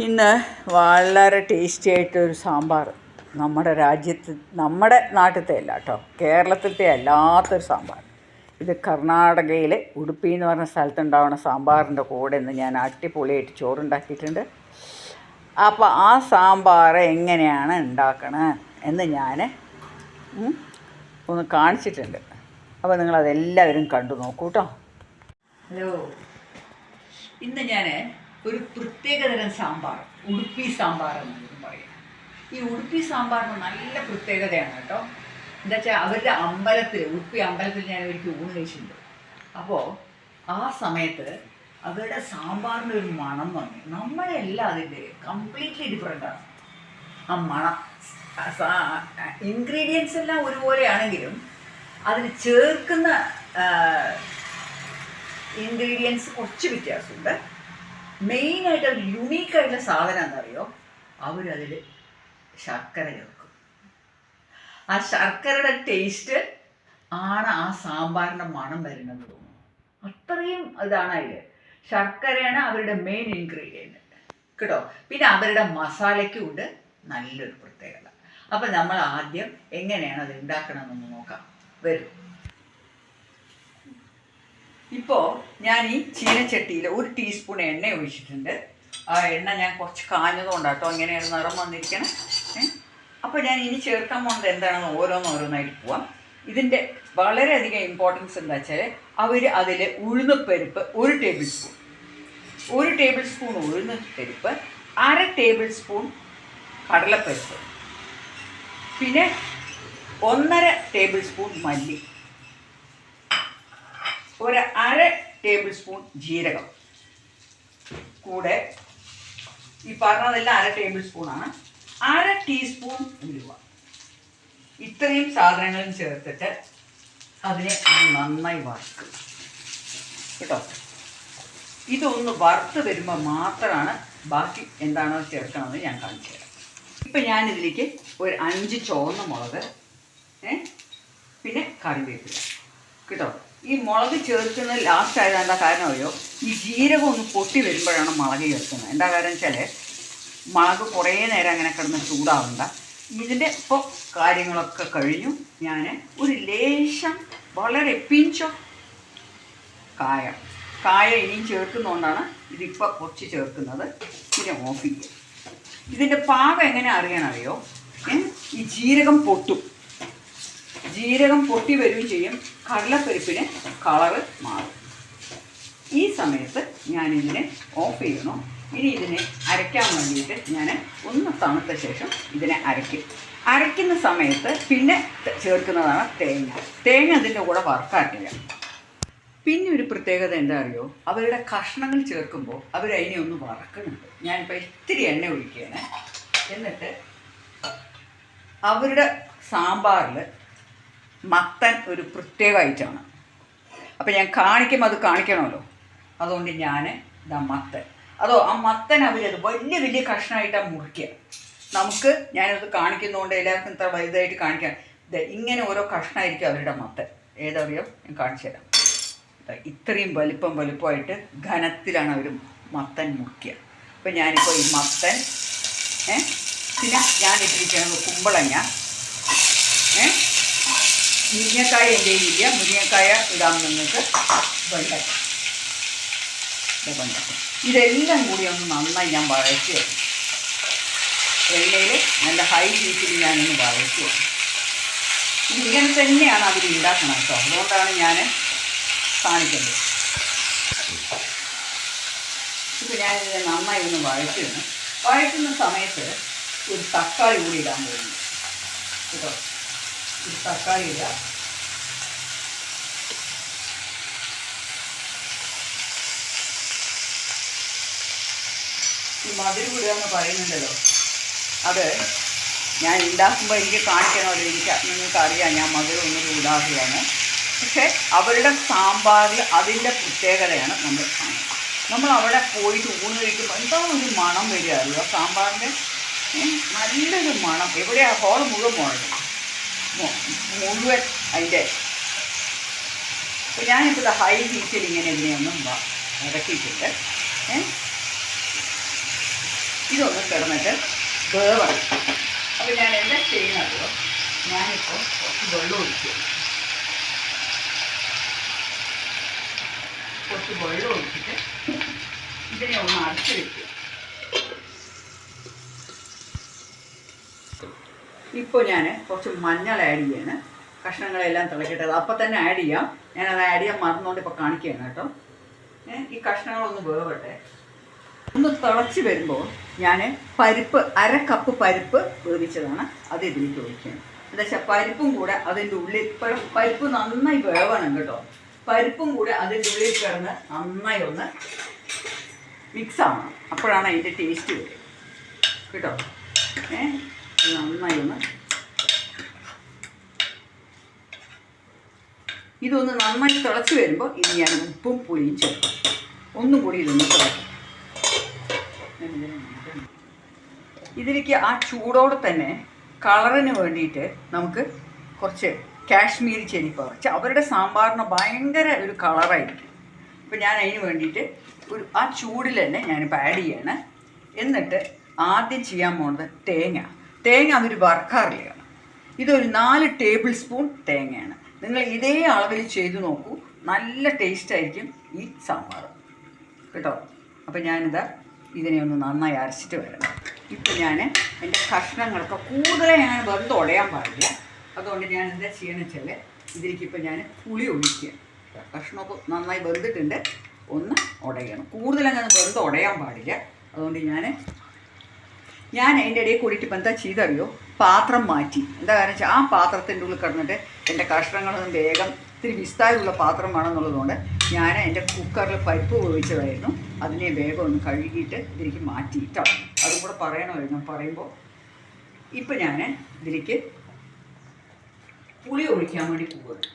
ഇന്ന് വളരെ ടേസ്റ്റി ആയിട്ടൊരു സാമ്പാർ നമ്മുടെ നാട്ടിലത്തെ അല്ല കേട്ടോ, കേരളത്തിലത്തെ അല്ലാത്തൊരു സാമ്പാർ. ഇത് കർണാടകയിലെ ഉടുപ്പി എന്ന് പറഞ്ഞ സ്ഥലത്തുണ്ടാവുന്ന സാമ്പാറിൻ്റെ കൂടെ ഇന്ന് ഞാൻ അടിപൊളിയായിട്ട് ചോറുണ്ടാക്കിയിട്ടുണ്ട്. അപ്പോൾ ആ സാമ്പാർ എങ്ങനെയാണ് ഉണ്ടാക്കണത് എന്ന് ഞാൻ ഒന്ന് കാണിച്ചിട്ടുണ്ട്. അപ്പോൾ നിങ്ങളതെല്ലാവരും കണ്ടു നോക്കൂ കേട്ടോ. ഹലോ, ഇന്ന് ഞാൻ ഒരു പ്രത്യേകതരം സാമ്പാർ, ഉടുപ്പി സാമ്പാർ എന്നൊന്നും പറയാം. ഈ ഉടുപ്പി സാമ്പാറിന് നല്ല പ്രത്യേകതയാണ് കേട്ടോ. എന്താ വെച്ചാൽ അവരുടെ അമ്പലത്തിൽ, ഉടുപ്പി അമ്പലത്തിൽ ഞാൻ ഒരിക്കൽ ഊണ് കഴിച്ചിട്ടുണ്ട്. അപ്പോൾ ആ സമയത്ത് അവരുടെ സാമ്പാറിൻ്റെ ഒരു മണം വന്നു. നമ്മളെല്ലാം അതിൻ്റെ കംപ്ലീറ്റ്ലി ഡിഫറെൻ്റാണ് ആ മണം. ഇൻഗ്രീഡിയൻസ് എല്ലാം ഒരുപോലെയാണെങ്കിലും അതിൽ ചേർക്കുന്ന ഇൻഗ്രീഡിയൻസ് കുറച്ച് വ്യത്യാസമുണ്ട്. മെയിനായിട്ട് ഒരു യുണീക്കായിട്ടുള്ള സാധനം എന്താണെന്നറിയോ, അവരതിൽ ശർക്കര ചേർക്കും. ആ ശർക്കരയുടെ ടേസ്റ്റ് ആണ് ആ സാമ്പാറിൻ്റെ മണം വരുന്നത് തോന്നുന്നു. അത്രയും ഇതാണ് അതിൽ. ശർക്കരയാണ് അവരുടെ മെയിൻ ഇൻഗ്രീഡിയൻറ്റ് കേട്ടോ. പിന്നെ അവരുടെ മസാലയ്ക്കും ഉണ്ട് നല്ലൊരു പ്രത്യേകത. അപ്പം നമ്മൾ ആദ്യം എങ്ങനെയാണ് അത് ഉണ്ടാക്കണമെന്നൊന്ന് നോക്കാം. വരും. ഇപ്പോൾ ഞാൻ ഈ ചീനച്ചട്ടിയിൽ 1 ടീസ്പൂൺ എണ്ണ ഒഴിച്ചിട്ടുണ്ട്. ആ എണ്ണ ഞാൻ കുറച്ച് കാഞ്ഞതുകൊണ്ടാട്ടോ ഇങ്ങനെയാണ് നിറം വന്നിരിക്കണം. അപ്പോൾ ഞാൻ ഇനി ചേർക്കാൻ പോകുന്നത് എന്താണെന്ന് ഓരോന്നോരോന്നായിട്ട് പോവാം. ഇതിൻ്റെ വളരെയധികം ഇമ്പോർട്ടൻസ് എന്താ വെച്ചാൽ അവർ അതിൽ ഉഴുന്നുപരിപ്പ് 1 ടേബിൾ സ്പൂൺ, 1 ടേബിൾ സ്പൂൺ ഉഴുന്നുപരിപ്പ്, 1/2 ടേബിൾ സ്പൂൺ കടലപ്പരിപ്പ്, പിന്നെ 1/2 ടേബിൾ സ്പൂൺ മല്ലി, 1/2 ടേബിൾ സ്പൂൺ ജീരകം, കൂടെ ഈ പറഞ്ഞതെല്ലാം 1/2 ടേബിൾ സ്പൂണാണ്, 1/2 ടീസ്പൂൺ ഉലുവ. ഇത്രയും സാധനങ്ങളും ചേർത്തിട്ട് അതിനെ നന്നായി വറുക്കും കേട്ടോ. ഇതൊന്ന് വറുത്ത് വരുമ്പോൾ മാത്രമാണ് ബാക്കി എന്താണോ ചേർക്കണമെന്ന് ഞാൻ കാണിച്ചു തരാം. ഇപ്പം ഞാനിതിലേക്ക് ഒരു 5 ചുവന്ന മുളക്, പിന്നെ കറിവേപ്പില കേട്ടോ. ഈ മുളക് ചേർക്കുന്നത് ലാസ്റ്റ് ആയത് എന്താ കാരണം അറിയോ, ഈ ജീരകം ഒന്ന് പൊട്ടി വരുമ്പോഴാണ് മുളക് ചേർക്കുന്നത്. എന്താ കാരണം വെച്ചാൽ മുളക് കുറേ നേരം അങ്ങനെ കിടന്ന് ചൂടാവണ്ട. ഇതിൻ്റെ ഇപ്പോൾ കാര്യങ്ങളൊക്കെ കഴിഞ്ഞു. ഞാൻ ഒരു ലേശം, വളരെ പിഞ്ചോ കായ ഇനിയും ചേർക്കുന്നതുകൊണ്ടാണ് ഇതിപ്പോൾ കുറച്ച് ചേർക്കുന്നത്. പിന്നെ ഓഫ് ചെയ്യുക. ഇതിൻ്റെ പാകം എങ്ങനെ അറിയാനറിയോ, ഈ ജീരകം പൊട്ടും, ജീരകം പൊട്ടി വരികയും ചെയ്യും, കടലപ്പരിപ്പിന് കളറ് മാറും. ഈ സമയത്ത് ഞാനിതിനെ ഓഫ് ചെയ്യണം. ഇനി ഇതിനെ അരയ്ക്കാൻ വേണ്ടിയിട്ട് ഞാൻ ഒന്ന് തണുത്ത ശേഷം ഇതിനെ അരയ്ക്കുന്ന സമയത്ത് പിന്നെ ചേർക്കുന്നതാണ് തേങ്ങ അതിൻ്റെ കൂടെ വറുക്കാട്ടില്ല. പിന്നെ ഒരു പ്രത്യേകത എന്താ അറിയോ, അവരുടെ കഷ്ണങ്ങൾ ചേർക്കുമ്പോൾ അവരതിനെ ഒന്ന് വറക്കുന്നുണ്ട്. ഞാനിപ്പോൾ ഇത്തിരി എണ്ണ ഒഴിക്കുകയാണ്. എന്നിട്ട് അവരുടെ സാമ്പാറിൽ മത്തൻ ഒരു പ്രത്യേക ഐറ്റമാണ്. അപ്പം ഞാൻ കാണിക്കുമ്പോൾ അത് കാണിക്കണമല്ലോ, അതുകൊണ്ട് ഞാൻ ഇതാ മത്തൻ, ആ മത്തൻ അവരത് വലിയ വലിയ കഷ്ണമായിട്ടാണ് മുറിക്കുക. നമുക്ക് ഞാനത് കാണിക്കുന്നതുകൊണ്ട് എല്ലാവർക്കും ഇത്ര വലുതായിട്ട് കാണിക്കാം. ഇങ്ങനെ ഓരോ കഷ്ണമായിരിക്കും അവരുടെ മത്തൻ. ഏതറിയോ, ഞാൻ കാണിച്ചു തരാം. ഇത്രയും വലുപ്പമായിട്ട് ഘനത്തിലാണ് അവർ മത്തൻ മുറിക്കുക. അപ്പം ഞാനിപ്പോൾ ഈ മത്തൻ, പിന്നെ ഞാനിട്ടിരിക്കുന്നത് കുമ്പളങ്ങ, മുരിങ്ങക്കായ എൻ്റെ കയ്യിലില്ല, മുരിങ്ങക്കായ ഇടാൻ നിങ്ങൾക്ക് വെണ്ടക്ക, ഇതെല്ലാം കൂടി ഒന്ന് നന്നായി ഞാൻ വഴറ്റി വരും. എണ്ണയിൽ നല്ല ഹൈ ഹീറ്റിൽ ഞാനൊന്ന് വഴറ്റി വരും. ഇങ്ങനെ തന്നെയാണ് അവർ ഉണ്ടാക്കണം കേട്ടോ. അതുകൊണ്ടാണ് ഞാൻ കാണിക്കുന്നത്. ഇപ്പോൾ ഞാനിതിനെ നന്നായി ഒന്ന് വഴറ്റുന്ന സമയത്ത് ഒരു തക്കാളി കൂടി ഇടാൻ പോകുന്നു കേട്ടോ. ഒരു തക്കാളി ഇടുക. ഈ മധുരം വിടുക എന്ന് പറയുന്നുണ്ടല്ലോ, അത് ഞാൻ ഉണ്ടാക്കുമ്പോൾ എനിക്ക് കാണിക്കണമല്ലോ. നിങ്ങൾക്ക് അറിയാം ഞാൻ മധുരം ഒന്നും ഇടാതെയാണ്. പക്ഷേ അവരുടെ സാമ്പാറിൽ അതിൻ്റെ പ്രത്യേകതയാണ് നമ്മൾ കാണുന്നത്. നമ്മൾ അവിടെ പോയിട്ട് ഊണ് കഴിക്കുമ്പോൾ എന്താ ഒരു മണം വരിക അറിയുക, സാമ്പാറിൻ്റെ നല്ലൊരു മണം. എവിടെയാണ് ഹോൾ മുഴുവൻ അതിൻ്റെ. അപ്പോൾ ഞാനിപ്പോൾ ഹൈ ഹീറ്റിൽ ഇങ്ങനെ ഇതിനെയൊന്നും ഇറക്കിയിട്ടുണ്ട്. ഇതൊന്ന് കിടന്നിട്ട് വേവാണ്. അപ്പോൾ ഞാൻ എന്താ ചെയ്യുന്നതോ, ഞാനിപ്പോൾ കുറച്ച് വെള്ളം ഒഴിക്കും. കുറച്ച് വെള്ളം ഒഴിച്ചിട്ട് ഇതിനെ ഒന്ന് അടച്ചു വയ്ക്കുക. ഇപ്പോൾ ഞാൻ കുറച്ച് മഞ്ഞൾ ആഡ് ചെയ്യാണ്. കഷ്ണങ്ങളെല്ലാം തിളക്കട്ടെ. അപ്പം തന്നെ ആഡ് ചെയ്യാം. ഞാനത് ആഡ് ചെയ്യാൻ മറന്നുകൊണ്ട് ഇപ്പോൾ കാണിക്കുകയാണ് കേട്ടോ. ഈ കഷ്ണങ്ങളൊന്ന് വേവട്ടെ. ഒന്ന് തിളച്ച് വരുമ്പോൾ ഞാൻ പരിപ്പ്, 1/2 കപ്പ് പരിപ്പ് വേവിച്ചതാണ്, അത് ഇതിലേക്ക് ഒഴിക്കുകയാണ്. എന്താ വെച്ചാൽ പരിപ്പും കൂടെ അതിൻ്റെ ഉള്ളിൽ, പരിപ്പ് നന്നായി വേവണം കേട്ടോ. പരിപ്പും കൂടെ അതിൻ്റെ ഉള്ളിൽ കിടന്ന് നന്നായി ഒന്ന് മിക്സ് ആവണം. അപ്പോഴാണ് അതിൻ്റെ ടേസ്റ്റ് വരിക കേട്ടോ. നന്നായി ഒന്ന് ഇതൊന്ന് നന്നായി തിളച്ച് വരുമ്പോൾ ഇനി ഞാൻ ഉപ്പും പുളിയും ചേർക്കും. ഒന്നും കൂടി ഇതൊന്ന് തിളക്കും. ഇതിലേക്ക് ആ ചൂടോടെ തന്നെ കളറിന് വേണ്ടിയിട്ട് നമുക്ക് കുറച്ച് കാശ്മീരി ചില്ലി പൗഡർ, അവരുടെ സാമ്പാറിന് ഭയങ്കര ഒരു കളറായിരിക്കും. അപ്പോൾ ഞാൻ അതിന് വേണ്ടിയിട്ട് ആ ചൂടിൽ തന്നെ ഞാനിപ്പോൾ ആഡ് ചെയ്യാണ്. എന്നിട്ട് ആദ്യം ചെയ്യാൻ പോകുന്നത് തേങ്ങ അതൊരു വറുക്കാറില്ല. ഇതൊരു 4 ടേബിൾ സ്പൂൺ തേങ്ങയാണ്. നിങ്ങൾ ഇതേ അളവിൽ ചെയ്ത് നോക്കൂ, നല്ല ടേസ്റ്റായിരിക്കും ഈ സാമ്പാർ കേട്ടോ. അപ്പോൾ ഇതിനെ ഒന്ന് നന്നായി അരച്ചിട്ട് വരണം. ഇപ്പം ഞാൻ എൻ്റെ കഷ്ണങ്ങളൊക്കെ കൂടുതലായി ഞാൻ വെന്ത് ഉടയാൻ പാടില്ല. അതുകൊണ്ട് ഞാൻ എന്താ ചെയ്യണമെന്ന് വെച്ചാൽ ഇതിലേക്കിപ്പോൾ ഞാൻ പുളി ഒഴിക്കുക. കഷ്ണമൊക്കെ നന്നായി വെന്തിട്ടുണ്ട്, ഒന്ന് ഉടയണം. കൂടുതലങ്ങനെ വെന്ത് ഉടയാൻ പാടില്ല. അതുകൊണ്ട് ഞാൻ അതിൻ്റെ ഇടയിൽ കൂടിയിട്ട് ഇപ്പം എന്താ ചെയ്തറിയോ, പാത്രം മാറ്റി. എന്താ കാരണം വെച്ചാൽ ആ പാത്രത്തിൻ്റെ ഉള്ളിൽ കിടന്നിട്ട് എൻ്റെ കഷ്ണങ്ങളൊന്നും വേഗം ഇത്തിരി വിസ്താരമുള്ള പാത്രം വേണമെന്നുള്ളതുകൊണ്ട് ഞാൻ എൻ്റെ കുക്കറിൽ പരിപ്പ് വേവിച്ചതായിരുന്നു. അതിനെ വേഗം ഒന്ന് കഴുകിയിട്ട് ഇതിലേക്ക് മാറ്റിയിട്ടോ. അതും കൂടെ പറയണമായിരുന്നു പറയുമ്പോൾ. ഇപ്പം ഞാൻ ഇതിലേക്ക് പുളി ഒഴിക്കാൻ വേണ്ടി പോകുന്നു.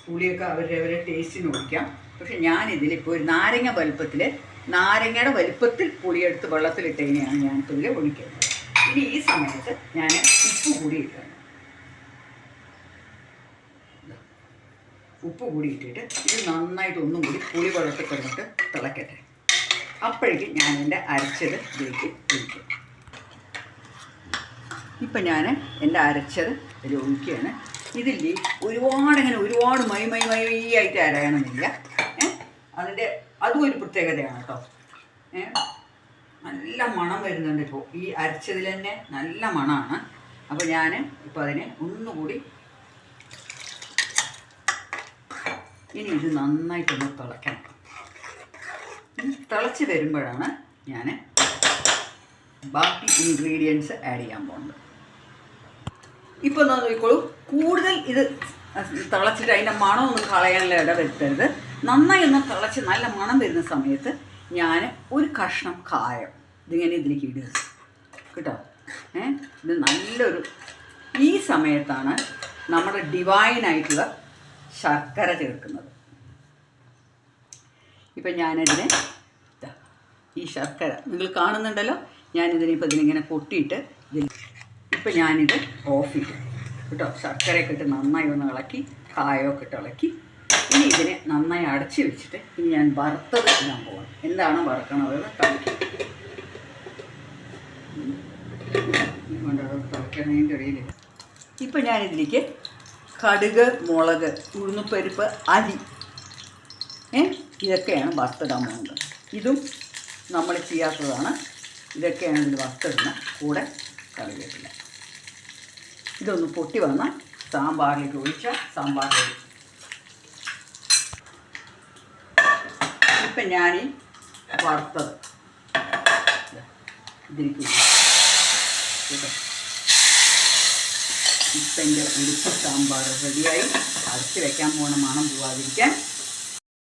പുളിയൊക്കെ അവരവരെ ടേസ്റ്റിന് ഒഴിക്കാം. പക്ഷെ ഞാനിതിലിപ്പോൾ ഒരു നാരങ്ങയുടെ വലുപ്പത്തിൽ പുളിയെടുത്ത് വെള്ളത്തിലിട്ടതിനെയാണ് ഞാനിപ്പോൾ ഇതിൽ ഒഴിക്കുന്നത്. ഇനി ഈ സമയത്ത് ഞാൻ ഉപ്പ് കൂടി ഇട്ടാണ്. ഉപ്പ് കൂടി ഇട്ടിട്ട് ഇത് നന്നായിട്ട് ഒന്നും കൂടി പുളി വെള്ളത്തിൽ കിടന്നിട്ട് തിളക്കട്ടെ. അപ്പോഴേക്കും ഞാൻ എൻ്റെ അരച്ചത് ഇതിലേക്ക് ഒഴിക്കും. ഇപ്പം ഞാൻ എൻ്റെ അരച്ചത് ഇതിൽ ഒഴിക്കുകയാണ്. ഇതില്ലേ ഒരുപാട് മൈയായിട്ട് അരയണമെന്നില്ല. അതും ഒരു പ്രത്യേകതയാണ് കേട്ടോ. നല്ല മണം വരുന്നുണ്ട്. ഇപ്പോൾ ഈ അരച്ചതിൽ തന്നെ നല്ല മണമാണ്. അപ്പോൾ ഞാൻ ഇപ്പോൾ അതിനെ ഒന്നുകൂടി ഇനി ഇത് നന്നായിട്ടൊന്ന് തിളയ്ക്കണം. തിളച്ച് വരുമ്പോഴാണ് ഞാൻ ബാക്കി ഇൻഗ്രീഡിയൻസ് ആഡ് ചെയ്യാൻ പോകുന്നത്. ഇപ്പോൾ എന്താ നോക്കിക്കോളൂ, കൂടുതൽ ഇത് തിളച്ചിട്ട് അതിൻ്റെ മണമൊന്നും കളയാനുള്ള ഇട വരുത്തരുത്. നന്നായി ഒന്ന് തിളച്ച് നല്ല മണം വരുന്ന സമയത്ത് ഞാൻ ഒരു കഷ്ണം കായം ഇതിലേക്ക് ഇടുക കേട്ടോ. ഇത് നല്ലൊരു, ഈ സമയത്താണ് നമ്മുടെ ഡിവൈനായിട്ടുള്ള ശർക്കര ചേർക്കുന്നത്. ഇപ്പം ഞാനതിനെ ഈ ശർക്കര നിങ്ങൾ കാണുന്നുണ്ടല്ലോ, ഞാനിതിനിപ്പോൾ ഇതിനിങ്ങനെ കൊട്ടിയിട്ട് ഇപ്പം ഞാനിത് ഓഫ് ചെയ്തു കേട്ടോ. ശർക്കരയൊക്കെ ഇട്ട് നന്നായി ഒന്ന് ഇളക്കി, കായമൊക്കെ ഇട്ട് ഇളക്കി. ഇനി ഇതിനെ നന്നായി അടച്ച് വെച്ചിട്ട് ഇനി ഞാൻ വറുത്തത് ഇടാൻ പോകണം. എന്താണ് വറുക്കണത് കളിക്കും തിളയ്ക്കണതിൻ്റെ ഇടയിൽ ഇപ്പം ഞാനിതിലേക്ക് കടുക്, മുളക്, ഉഴുന്നുപരിപ്പ്, അരി ഇതൊക്കെയാണ് വറുത്തിടാൻ പോകുന്നത്. ഇതും നമ്മൾ ചെയ്യാത്തതാണ്. ഇതൊക്കെയാണ് ഇതിൽ വറുത്തിടുന്നത്. കൂടെ കറിവേപ്പില. ഇതൊന്ന് പൊട്ടി വന്നാൽ സാമ്പാറിലേക്ക് ഒഴിച്ചാൽ സാമ്പാറിലേക്ക്. ഇപ്പം ഞാൻ വറുത്തത് ഇതിലേക്ക് കേട്ടോ. ഇപ്പം എൻ്റെ ഉടുപ്പ് സാമ്പാർ റെഡിയായി. അരച്ച് വയ്ക്കാൻ പോകണം മണം പോവാതിരിക്കാൻ.